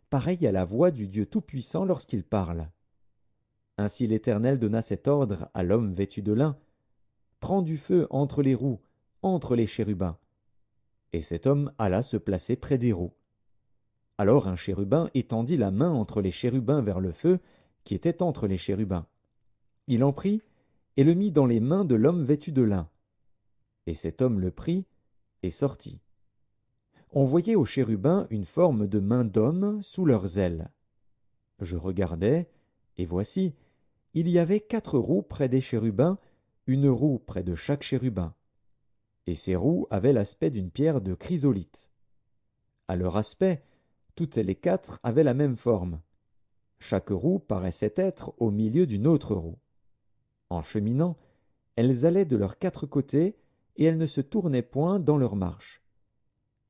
pareille à la voix du Dieu Tout-Puissant lorsqu'il parle. Ainsi l'Éternel donna cet ordre à l'homme vêtu de lin. Prends du feu entre les roues, entre les chérubins. Et cet homme alla se placer près des roues. Alors un chérubin étendit la main entre les chérubins vers le feu qui était entre les chérubins. Il en prit et le mit dans les mains de l'homme vêtu de lin. Et cet homme le prit et sortit. On voyait aux chérubins une forme de main d'homme sous leurs ailes. Je regardai, et voici, il y avait 4 roues près des chérubins, une roue près de chaque chérubin. Et ces roues avaient l'aspect d'une pierre de chrysolite. À leur aspect, toutes les 4 avaient la même forme. Chaque roue paraissait être au milieu d'une autre roue. En cheminant, elles allaient de leurs 4 côtés, et elles ne se tournaient point dans leur marche.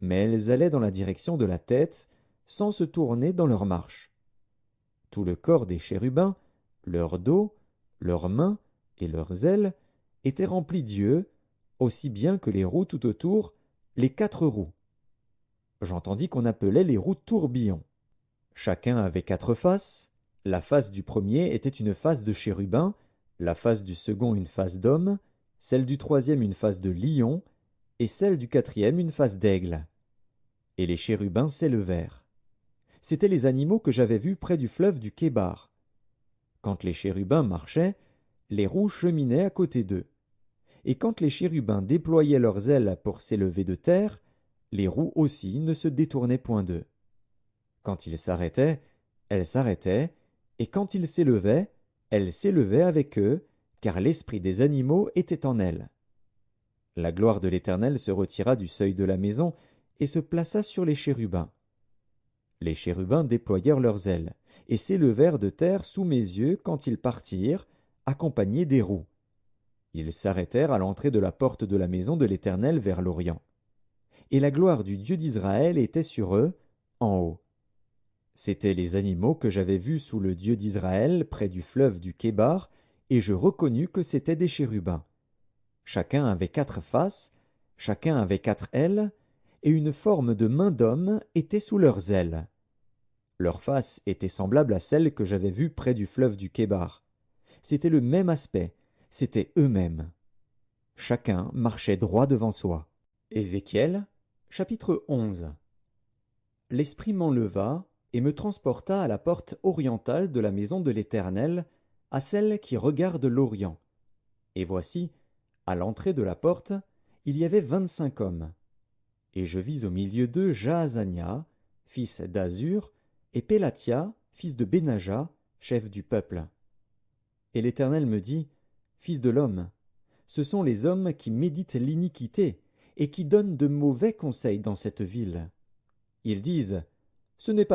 Mais elles allaient dans la direction de la tête, sans se tourner dans leur marche. Tout le corps des chérubins, leur dos, leurs mains et leurs ailes étaient remplis d'yeux, aussi bien que les roues tout autour, les 4 roues. J'entendis qu'on appelait les roues tourbillons. Chacun avait 4 faces. La face du premier était une face de chérubin, la face du second une face d'homme, celle du troisième une face de lion, et celle du quatrième une face d'aigle. Et les chérubins s'élevèrent. C'étaient les animaux que j'avais vus près du fleuve du Kébar. Quand les chérubins marchaient, les roues cheminaient à côté d'eux. Et quand les chérubins déployaient leurs ailes pour s'élever de terre, les roues aussi ne se détournaient point d'eux. Quand ils s'arrêtaient, elles s'arrêtaient, et quand ils s'élevaient, elles s'élevaient avec eux, car l'esprit des animaux était en elles. La gloire de l'Éternel se retira du seuil de la maison et se plaça sur les chérubins. Les chérubins déployèrent leurs ailes, et s'élevèrent de terre sous mes yeux quand ils partirent, accompagnés des roues. Ils s'arrêtèrent à l'entrée de la porte de la maison de l'Éternel vers l'Orient. Et la gloire du Dieu d'Israël était sur eux, en haut. C'étaient les animaux que j'avais vus sous le Dieu d'Israël près du fleuve du Kébar, et je reconnus que c'étaient des chérubins. Chacun avait 4 faces, chacun avait 4 ailes, et une forme de main d'homme était sous leurs ailes. Leurs faces étaient semblables à celles que j'avais vues près du fleuve du Kébar. C'était le même aspect, c'étaient eux-mêmes. Chacun marchait droit devant soi. Ézéchiel, chapitre 11. L'Esprit m'enleva et me transporta à la porte orientale de la maison de l'Éternel, à celle qui regarde l'Orient. Et voici, à l'entrée de la porte, il y avait 25 hommes. Et je vis au milieu d'eux Jaazania, fils d'Azur, et Pélatia, fils de Benaja, chef du peuple. Et l'Éternel me dit, Fils de l'homme, ce sont les hommes qui méditent l'iniquité et qui donnent de mauvais conseils dans cette ville. Ils disent, Ce n'est pas